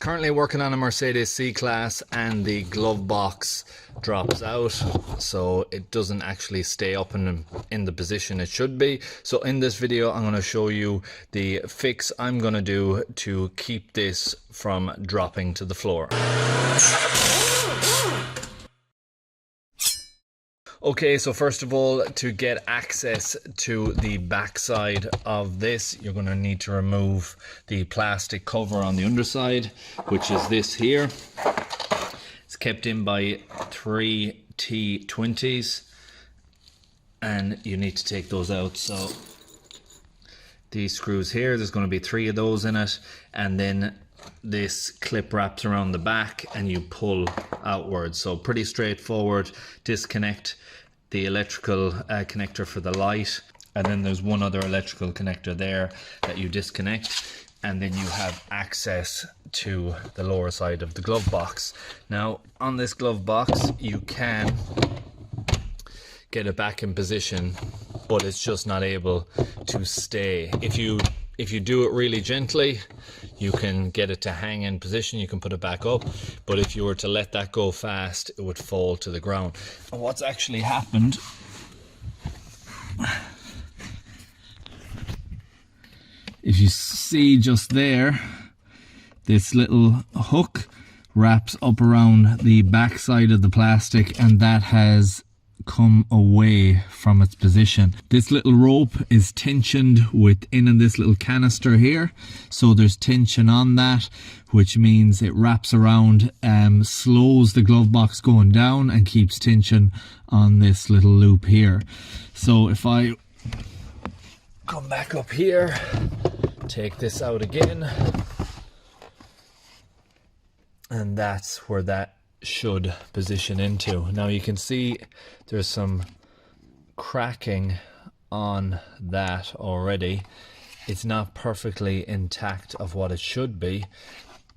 currently working on a Mercedes C-Class and the glove box drops out, so it doesn't actually stay up in the position it should be. So in this video I'm going to show you the fix I'm going to do to keep this from dropping to the floor. Okay, so first of all, to get access to the backside of this, you're going to need to remove the plastic cover on the underside, which is this here. It's kept in by 3 T20s, and you need to take those out. So these screws here, there's going to be 3 of those in it, and then this clip wraps around the back and you pull outwards. So pretty straightforward. Disconnect the electrical connector for the light, and then there's one other electrical connector there that you disconnect, and then you have access to the lower side of the glove box. Now on this glove box you can get it back in position, but it's just not able to stay. If you do it really gently, you can get it to hang in position, you can put it back up, but if you were to let that go fast, it would fall to the ground. And what's actually happened, if you see just there, this little hook wraps up around the back side of the plastic, and that has come away from its position. This little rope is tensioned within this little canister here, so there's tension on that, which means it wraps around, slows the glove box going down and keeps tension on this little loop here. So if I come back up here, take this out again, and that's where that should position into. Now you can see there's some cracking on that already. It's not perfectly intact of what it should be,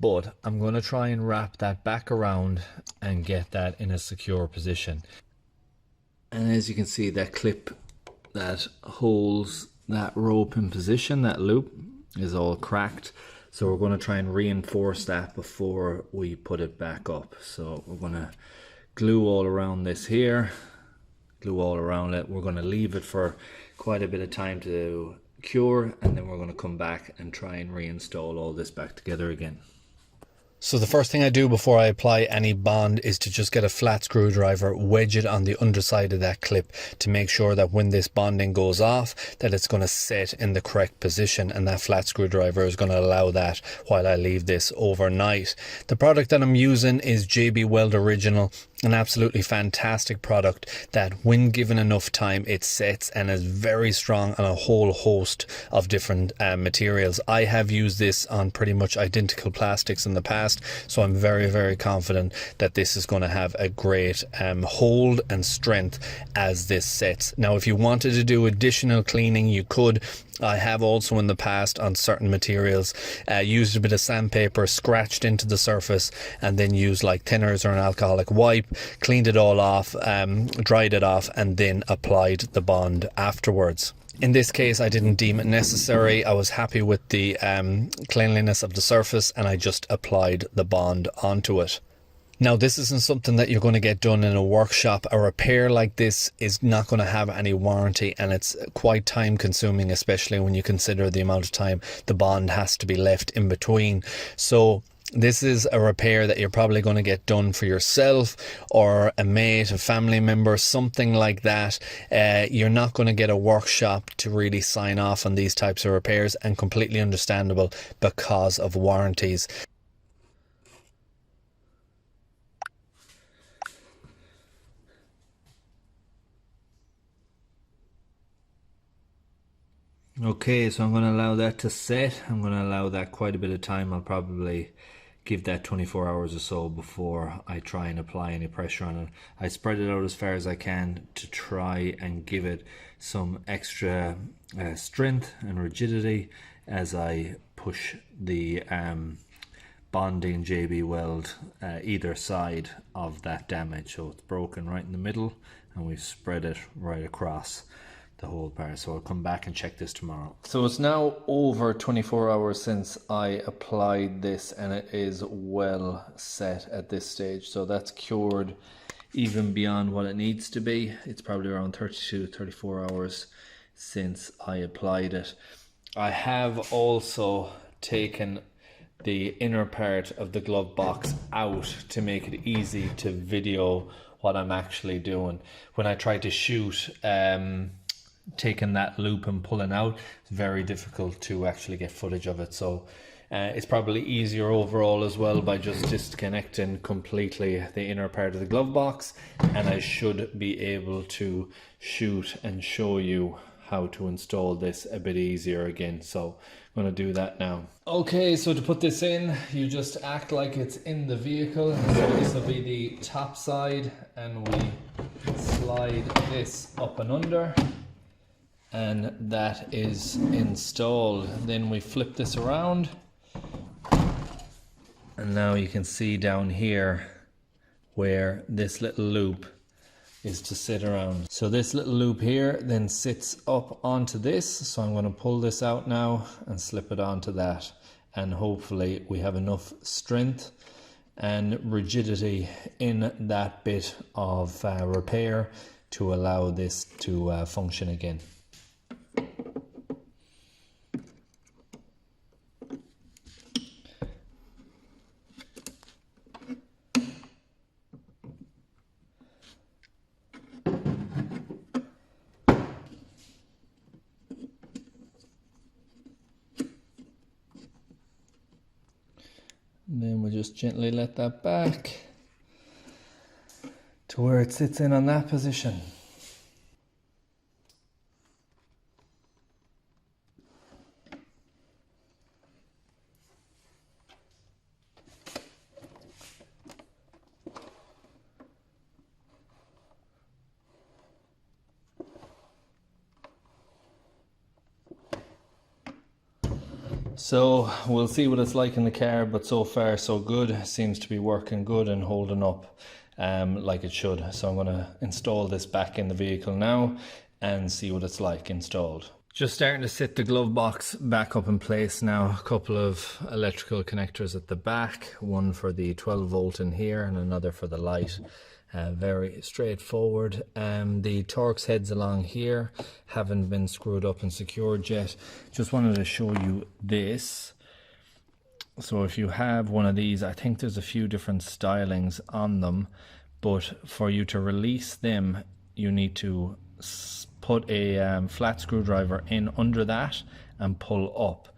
but I'm going to try and wrap that back around and get that in a secure position. And as you can see, that clip that holds that rope in position, that loop, is all cracked. So we're going to try and reinforce that before we put it back up. So we're going to glue all around this here, glue all around it. We're going to leave it for quite a bit of time to cure, and then we're going to come back and try and reinstall all this back together again. So the first thing I do before I apply any bond is to just get a flat screwdriver, wedge it on the underside of that clip to make sure that when this bonding goes off, that it's going to set in the correct position, and that flat screwdriver is going to allow that while I leave this overnight. The product that I'm using is JB Weld Original, an absolutely fantastic product that when given enough time it sets and is very strong on a whole host of different materials. I have used this on pretty much identical plastics in the past, so I'm very confident that this is going to have a great hold and strength as this sets. Now if you wanted to do additional cleaning, you could. I have also in the past on certain materials used a bit of sandpaper, scratched into the surface, and then used like thinners or an alcoholic wipe, cleaned it all off, dried it off, and then applied the bond afterwards. In this case I didn't deem it necessary. I was happy with the cleanliness of the surface, and I just applied the bond onto it. Now this isn't something that you're going to get done in a workshop. A repair like this is not going to have any warranty, and it's quite time consuming, especially when you consider the amount of time the bond has to be left in between. So this is a repair that you're probably going to get done for yourself or a mate, a family member, something like that. You're not going to get a workshop to really sign off on these types of repairs, and completely understandable because of warranties. Okay, so I'm going to allow that to set. I'm going to allow that quite a bit of time. I'll probably give that 24 hours or so before I try and apply any pressure on it. I spread it out as far as I can to try and give it some extra strength and rigidity as I push the bonding JB Weld either side of that damage. So it's broken right in the middle, and we've spread it right across. the whole part. So I'll come back and check this tomorrow. So it's now over 24 hours since I applied this, and it is well set at this stage. So that's cured even beyond what it needs to be. It's probably around 32, 34 hours since I applied it. I have also taken the inner part of the glove box out to make it easy to video what I'm actually doing. When I try to shoot taking that loop and pulling out, it's very difficult to actually get footage of it. So it's probably easier overall as well by just disconnecting completely the inner part of the glove box, and I should be able to shoot and show you how to install this a bit easier again. So I'm going to do that now. Okay, so to put this in, you just act like it's in the vehicle. So this will be the top side, and we slide this up and under, and that is installed. Then we flip this around, and now you can see down here where this little loop is to sit around. So this little loop here then sits up onto this. So I'm going to pull this out now and slip it onto that, and hopefully we have enough strength and rigidity in that bit of repair to allow this to function again. And then we'll just gently let that back to where it sits in on that position. So we'll see what it's like in the car, but so far so good. Seems to be working good and holding up like it should. So I'm going to install this back in the vehicle now and see what it's like installed. Just starting to sit the glove box back up in place now. A couple of electrical connectors at the back, one for the 12 volt in here and another for the light. Very straightforward. The Torx heads along here haven't been screwed up and secured yet. Just wanted to show you this. So if you have one of these, I think there's a few different stylings on them, but for you to release them, you need to put a flat screwdriver in under that and pull up.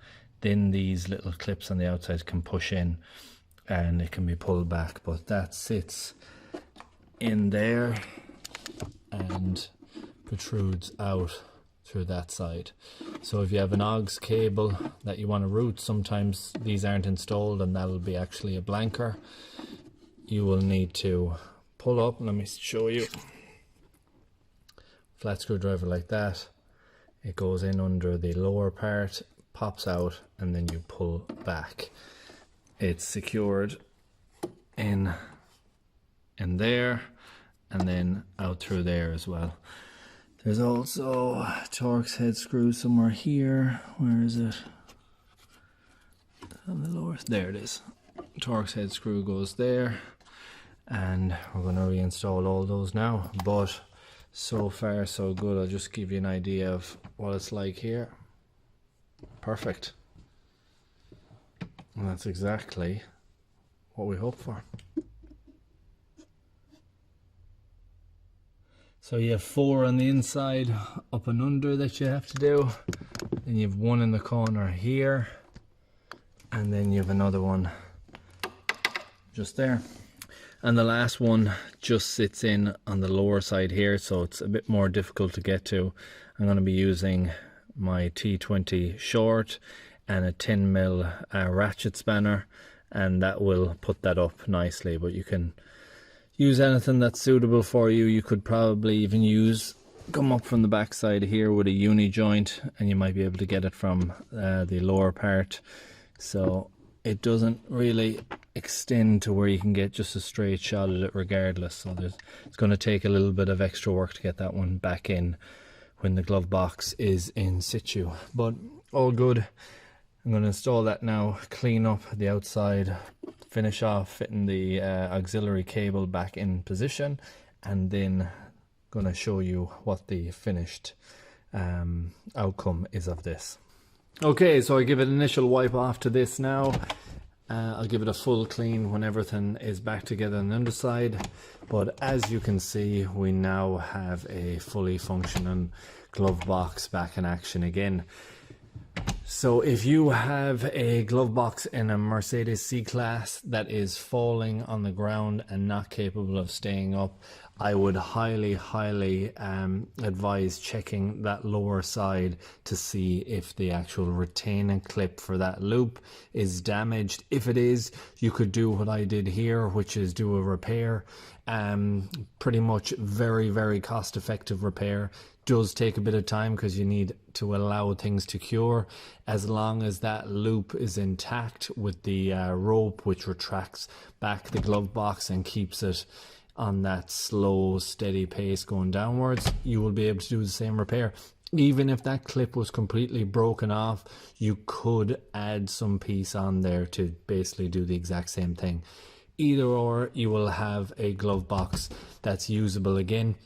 Then these little clips on the outside can push in and it can be pulled back, but that sits in there and protrudes out through that side. So if you have an aux cable that you want to route, sometimes these aren't installed and that'll be actually a blanker. You will need to pull up, let me show you. Flat screwdriver like that, it goes in under the lower part, pops out, and then you pull back. It's secured in there and then out through there as well. There's also a Torx head screw somewhere here. Where is it? On the lower, there it is. Torx head screw goes there, and we're going to reinstall all those now. But so far so good. I'll just give you an idea of what it's like here. Perfect. And that's exactly what we hope for. So you have 4 on the inside, up and under, that you have to do. Then you have 1 in the corner here, and then you have another one just there. And the last one just sits in on the lower side here, so it's a bit more difficult to get to. I'm going to be using my T20 short and a 10mm ratchet spanner, and that will put that up nicely. But you can use anything that's suitable for you. You could probably even come up from the back side here with a uni joint, and you might be able to get it from the lower part, so it doesn't really extend to where you can get just a straight shot at it regardless. So it's going to take a little bit of extra work to get that one back in when the glove box is in situ. But all good. I'm going to install that now, clean up the outside, finish off fitting the auxiliary cable back in position, and then going to show you what the finished outcome is of this. Okay, so I give it an initial wipe off to this now. I'll give it a full clean when everything is back together on the underside. But as you can see, we now have a fully functioning glove box back in action again. So if you have a glove box in a Mercedes C-Class that is falling on the ground and not capable of staying up, I would highly advise checking that lower side to see if the actual retaining clip for that loop is damaged. If it is, you could do what I did here, which is do a repair. Pretty much very cost effective repair. Does take a bit of time because you need to allow things to cure. As long as that loop is intact with the rope which retracts back the glove box and keeps it on that slow steady pace going downwards, you will be able to do the same repair. Even if that clip was completely broken off, you could add some piece on there to basically do the exact same thing. Either or, you will have a glove box that's usable again.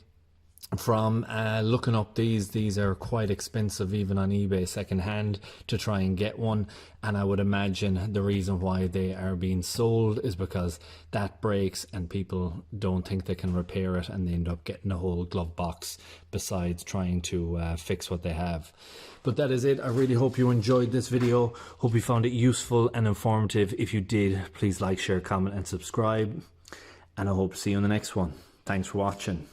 From looking up these are quite expensive even on eBay secondhand to try and get one, and I would imagine the reason why they are being sold is because that breaks and people don't think they can repair it, and they end up getting a whole glove box besides trying to fix what they have. But that is it. I really hope you enjoyed this video. Hope you found it useful and informative. If you did, please like, share, comment and subscribe, and I hope to see you in the next one. Thanks for watching.